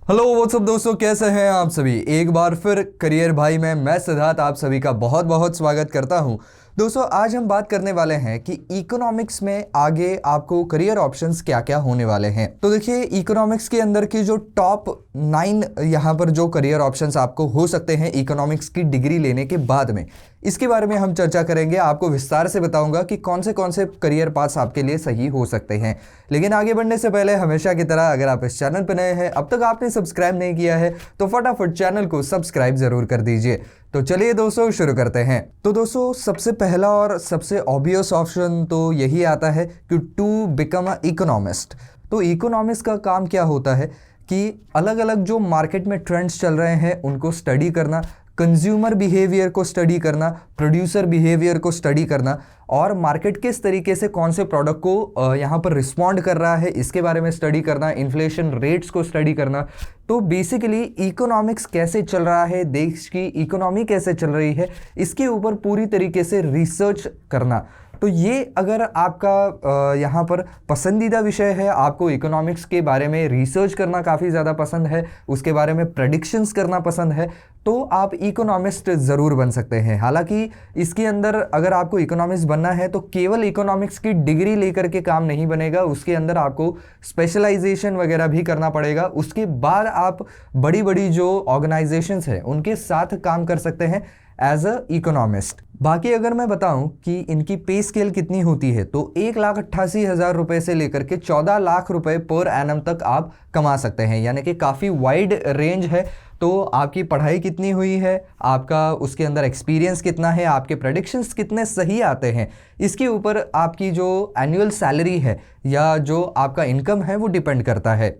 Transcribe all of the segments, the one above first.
Hello what's up दोस्तों, कैसे हैं आप सभी। एक बार फिर करियर भाई में मैं सिद्धार्थ आप सभी का बहुत बहुत स्वागत करता हूं। दोस्तों, आज हम बात करने वाले हैं कि इकोनॉमिक्स में आगे आपको करियर ऑप्शंस क्या क्या होने वाले हैं। तो देखिए, इकोनॉमिक्स के अंदर की जो टॉप 9 यहाँ पर जो करियर ऑप्शंस आपको हो सकते हैं इकोनॉमिक्स की डिग्री लेने के बाद में, इसके बारे में हम चर्चा करेंगे। आपको विस्तार से बताऊंगा कि कौन से करियर पाथ्स आपके लिए सही हो सकते हैं। लेकिन आगे बढ़ने से पहले हमेशा की तरह अगर आप इस चैनल पर नए हैं, अब तक आपने सब्सक्राइब नहीं किया है, तो फटाफट चैनल को सब्सक्राइब जरूर कर दीजिए। तो चलिए दोस्तों, शुरू करते हैं। तो दोस्तों, सबसे पहला और सबसे ऑब्वियस ऑप्शन तो यही आता है कि टू बिकम अ इकोनॉमिस्ट। तो इकोनॉमिस्ट का काम क्या होता है कि अलग अलग जो मार्केट में ट्रेंड्स चल रहे हैं उनको स्टडी करना, कंज्यूमर बिहेवियर को स्टडी करना, प्रोड्यूसर बिहेवियर को स्टडी करना, और मार्केट किस तरीके से कौन से प्रोडक्ट को यहाँ पर रिस्पॉन्ड कर रहा है इसके बारे में स्टडी करना, इन्फ्लेशन रेट्स को स्टडी करना। तो बेसिकली इकोनॉमिक्स कैसे चल रहा है, देश की इकोनॉमी कैसे चल रही है, इसके ऊपर पूरी तरीके से रिसर्च करना। तो ये अगर आपका यहाँ पर पसंदीदा विषय है, आपको इकोनॉमिक्स के बारे में रिसर्च करना काफ़ी ज़्यादा पसंद है, उसके बारे में प्रेडिक्शंस करना पसंद है, तो आप इकोनॉमिस्ट ज़रूर बन सकते हैं। हालांकि इसके अंदर अगर आपको इकोनॉमिस्ट बनना है तो केवल इकोनॉमिक्स की डिग्री लेकर के काम नहीं बनेगा, उसके अंदर आपको स्पेशलाइजेशन वगैरह भी करना पड़ेगा। उसके बाद आप बड़ी बड़ी जो ऑर्गेनाइजेशंस हैं उनके साथ काम कर सकते हैं एज अ इकोनॉमिस्ट। बाकी अगर मैं बताऊं कि इनकी पे स्केल कितनी होती है, तो 1,88,000 रुपए से लेकर के 14 लाख रुपए पर एनम तक आप कमा सकते हैं, यानी कि काफ़ी वाइड रेंज है। तो आपकी पढ़ाई कितनी हुई है, आपका उसके अंदर एक्सपीरियंस कितना है, आपके प्रेडिक्शंस कितने सही आते हैं, इसके ऊपर आपकी जो एनुअल सैलरी है या जो आपका इनकम है वो डिपेंड करता है।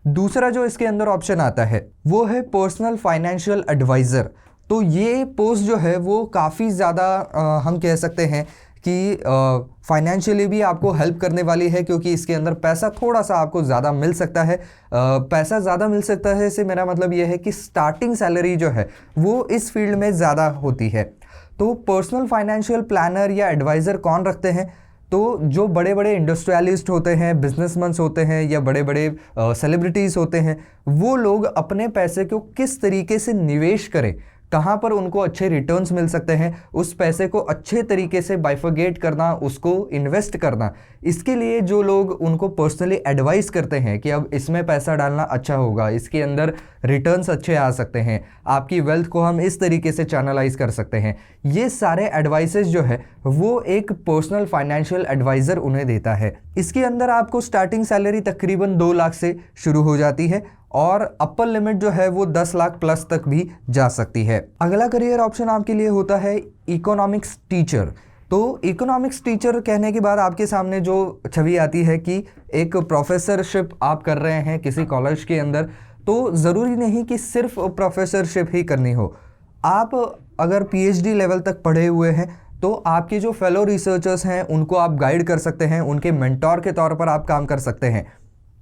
दूसरा जो इसके अंदर ऑप्शन आता है वो है पर्सनल फाइनेंशियल एडवाइज़र। तो ये पोस्ट जो है वो काफ़ी ज़्यादा हम कह सकते हैं कि फाइनेंशियली भी आपको हेल्प करने वाली है, क्योंकि इसके अंदर पैसा थोड़ा सा आपको ज़्यादा मिल सकता है। पैसा ज़्यादा मिल सकता है इससे मेरा मतलब ये है कि स्टार्टिंग सैलरी जो है वो इस फील्ड में ज़्यादा होती है। तो पर्सनल फाइनेंशियल प्लानर या एडवाइज़र कौन रखते हैं, तो जो बड़े बड़े इंडस्ट्रियलिस्ट होते हैं, बिजनेसमैन होते हैं, या बड़े बड़े सेलिब्रिटीज़ होते हैं, वो लोग अपने पैसे को किस तरीके से निवेश करें, कहाँ पर उनको अच्छे रिटर्न्स मिल सकते हैं, उस पैसे को अच्छे तरीके से बाइफरगेट करना, उसको इन्वेस्ट करना, इसके लिए जो लोग उनको पर्सनली एडवाइस करते हैं कि अब इसमें पैसा डालना अच्छा होगा, इसके अंदर रिटर्न्स अच्छे आ सकते हैं, आपकी वेल्थ को हम इस तरीके से चैनलाइज कर सकते हैं, ये सारे एडवाइसेस जो है वो एक पर्सनल फाइनेंशियल एडवाइज़र उन्हें देता है। इसके अंदर आपको स्टार्टिंग सैलरी तकरीबन 2 लाख से शुरू हो जाती है और अपर लिमिट जो है वो 10 लाख प्लस तक भी जा सकती है। अगला करियर ऑप्शन आपके लिए होता है इकोनॉमिक्स टीचर। तो इकोनॉमिक्स टीचर कहने के बाद आपके सामने जो छवि आती है कि एक प्रोफेसरशिप आप कर रहे हैं किसी कॉलेज के अंदर, तो ज़रूरी नहीं कि सिर्फ प्रोफेसरशिप ही करनी हो। आप अगर पीएचडी लेवल तक पढ़े हुए हैं तो आपके जो फेलो रिसर्चर्स हैं उनको आप गाइड कर सकते हैं, उनके मेंटोर के तौर पर आप काम कर सकते हैं।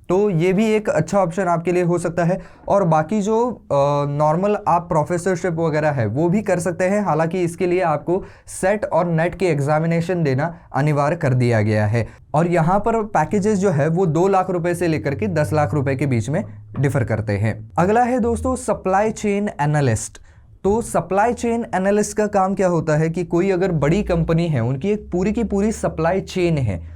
तो ये भी एक अच्छा ऑप्शन आपके लिए हो सकता है। और बाकी जो नॉर्मल आप प्रोफेसरशिप वगैरह है वो भी कर सकते हैं, हालांकि इसके लिए आपको सेट और नेट के एग्जामिनेशन देना अनिवार्य कर दिया गया है। और यहाँ पर पैकेजेस जो है वो 2 लाख रुपए से लेकर के 10 लाख रुपए के बीच में डिफर करते हैं। अगला है दोस्तों सप्लाई चेन एनालिस्ट। तो सप्लाई चेन एनालिस्ट का काम क्या होता है कि कोई अगर बड़ी कंपनी है, उनकी एक पूरी की पूरी सप्लाई चेन है,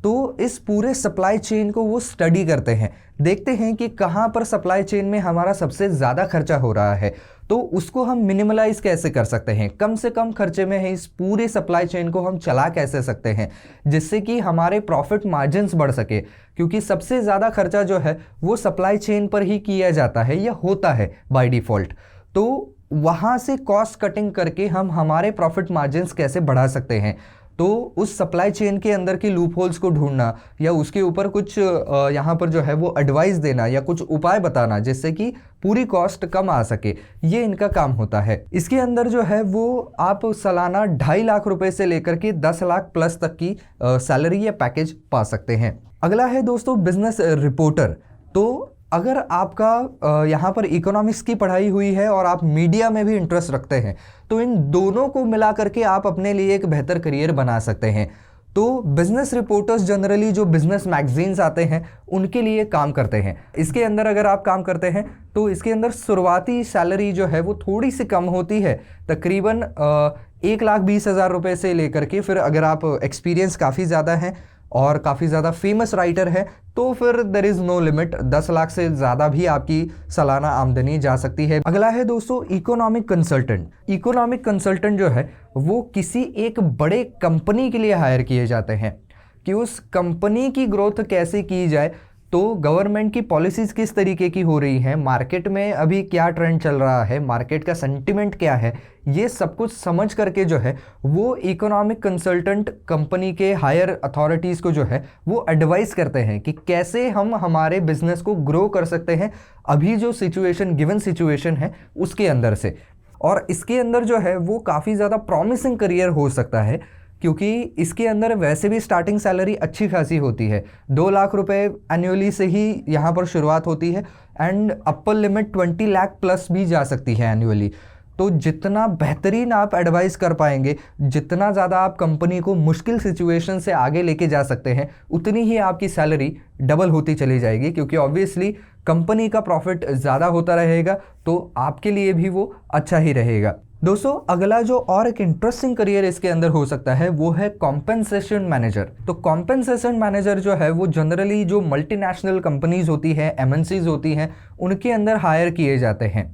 तो इस पूरे सप्लाई चेन को वो स्टडी करते हैं, देखते हैं कि कहाँ पर सप्लाई चेन में हमारा सबसे ज़्यादा खर्चा हो रहा है, तो उसको हम मिनिमलाइज कैसे कर सकते हैं, कम से कम खर्चे में है इस पूरे सप्लाई चेन को हम चला कैसे सकते हैं जिससे कि हमारे प्रॉफिट मार्जिन्स बढ़ सके, क्योंकि सबसे ज़्यादा खर्चा जो है वो सप्लाई चेन पर ही किया जाता है या होता है बाय डिफ़ॉल्ट। तो वहाँ से कॉस्ट कटिंग करके हम हमारे प्रॉफिट मार्जिन्स कैसे बढ़ा सकते हैं, तो उस सप्लाई चेन के अंदर की लूप होल्स को ढूंढना या उसके ऊपर कुछ यहाँ पर जो है वो एडवाइस देना या कुछ उपाय बताना जिससे कि पूरी कॉस्ट कम आ सके, ये इनका काम होता है। इसके अंदर जो है वो आप सालाना 2.5 लाख रुपए से लेकर के 10 लाख प्लस तक की सैलरी या पैकेज पा सकते हैं। अगला है दोस्तों बिजनेस रिपोर्टर। तो अगर आपका यहाँ पर इकोनॉमिक्स की पढ़ाई हुई है और आप मीडिया में भी इंटरेस्ट रखते हैं, तो इन दोनों को मिला करके आप अपने लिए एक बेहतर करियर बना सकते हैं। तो बिजनेस रिपोर्टर्स जनरली जो बिजनेस मैगजीन्स आते हैं उनके लिए काम करते हैं। इसके अंदर अगर आप काम करते हैं तो इसके अंदर शुरुआती सैलरी जो है वो थोड़ी सी कम होती है, तकरीबन 1,20,000 रुपये से लेकर के, फिर अगर आप एक्सपीरियंस काफ़ी ज़्यादा है और काफ़ी ज़्यादा फेमस राइटर है तो फिर there is no limit, 10 lakh से ज़्यादा भी आपकी सालाना आमदनी जा सकती है। अगला है दोस्तों इकोनॉमिक कंसल्टेंट। इकोनॉमिक कंसल्टेंट जो है वो किसी एक बड़े कंपनी के लिए हायर किए जाते हैं कि उस कंपनी की ग्रोथ कैसे की जाए, तो गवर्नमेंट की पॉलिसीज़ किस तरीके की हो रही हैं, मार्केट में अभी क्या ट्रेंड चल रहा है, मार्केट का सेंटिमेंट क्या है, ये सब कुछ समझ करके जो है वो इकोनॉमिक कंसल्टेंट कंपनी के हायर अथॉरिटीज़ को जो है वो एडवाइस करते हैं कि कैसे हम हमारे बिजनेस को ग्रो कर सकते हैं अभी जो सिचुएशन, गिवन सिचुएशन है उसके अंदर से। और इसके अंदर जो है वो काफ़ी ज़्यादा प्रॉमिसिंग करियर हो सकता है, क्योंकि इसके अंदर वैसे भी स्टार्टिंग सैलरी अच्छी खासी होती है, 2 लाख रुपए एनुअली से ही यहाँ पर शुरुआत होती है and upper limit 20 lakh plus भी जा सकती है एनुअली। तो जितना बेहतरीन आप एडवाइस कर पाएंगे, जितना ज़्यादा आप कंपनी को मुश्किल सिचुएशन से आगे लेके जा सकते हैं, उतनी ही आपकी सैलरी डबल होती चली जाएगी, क्योंकि ऑब्वियसली कंपनी का प्रॉफिट ज़्यादा होता रहेगा तो आपके लिए भी वो अच्छा ही रहेगा। दोस्तों अगला जो और एक इंटरेस्टिंग करियर इसके अंदर हो सकता है वो है कॉम्पेंसेशन मैनेजर। तो कॉम्पेंसेशन मैनेजर जो है वो जनरली जो मल्टीनेशनल कंपनीज होती है, एमएनसीज होती हैं, उनके अंदर हायर किए जाते हैं।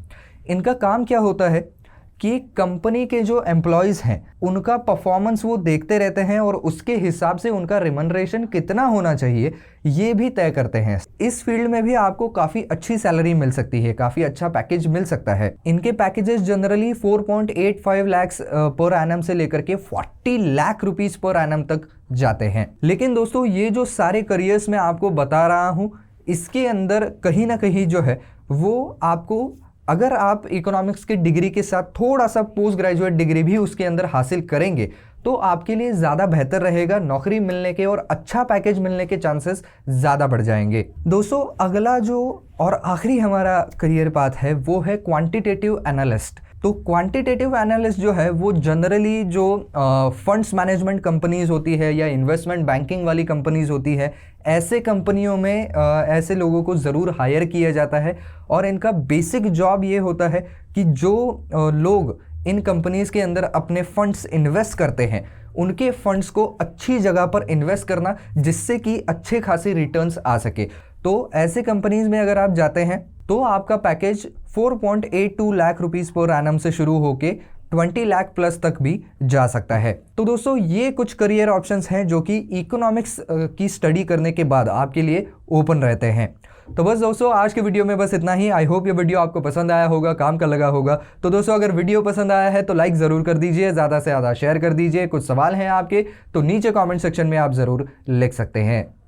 इनका काम क्या होता है कि कंपनी के जो एम्प्लॉयज़ हैं उनका परफॉर्मेंस वो देखते रहते हैं और उसके हिसाब से उनका रिमनरेशन कितना होना चाहिए ये भी तय करते हैं। इस फील्ड में भी आपको काफ़ी अच्छी सैलरी मिल सकती है, काफ़ी अच्छा पैकेज मिल सकता है। इनके packages generally 4.85 lakh per annum से लेकर के 40 लाख रुपीज़ पर एनम तक जाते हैं। लेकिन दोस्तों ये जो सारे करियर्स मैं आपको बता रहा हूँ, इसके अंदर कहीं ना कहीं जो है वो आपको, अगर आप इकोनॉमिक्स की डिग्री के साथ थोड़ा सा पोस्ट ग्रेजुएट डिग्री भी उसके अंदर हासिल करेंगे तो आपके लिए ज़्यादा बेहतर रहेगा, नौकरी मिलने के और अच्छा पैकेज मिलने के चांसेस ज़्यादा बढ़ जाएंगे। दोस्तों अगला जो और आखिरी हमारा करियर पाथ है वो है क्वांटिटेटिव एनालिस्ट। तो क्वांटिटेटिव एनालिस्ट जो है वो जनरली जो फंड्स मैनेजमेंट कंपनीज होती है या इन्वेस्टमेंट बैंकिंग वाली कंपनीज होती है, ऐसे कंपनियों में ऐसे लोगों को ज़रूर हायर किया जाता है और इनका बेसिक जॉब ये होता है कि जो लोग इन कंपनीज के अंदर अपने फंड्स इन्वेस्ट करते हैं उनके फंड्स को अच्छी जगह पर इन्वेस्ट करना जिससे कि अच्छे खासी रिटर्न्स आ सके। तो ऐसे कंपनीज में अगर आप जाते हैं तो आपका package 4.82 lakh rupees per annum से शुरू होके 20 लाख प्लस तक भी जा सकता है। तो दोस्तों ये कुछ करियर ऑप्शंस हैं जो कि इकोनॉमिक्स की स्टडी करने के बाद आपके लिए ओपन रहते हैं। तो बस दोस्तों आज के वीडियो में बस इतना ही। आई होप ये वीडियो आपको पसंद आया होगा, काम का लगा होगा। तो दोस्तों अगर वीडियो पसंद आया है तो लाइक ज़रूर कर दीजिए, ज़्यादा से ज़्यादा शेयर कर दीजिए। कुछ सवाल हैं आपके तो नीचे कमेंट सेक्शन में आप ज़रूर लिख सकते हैं।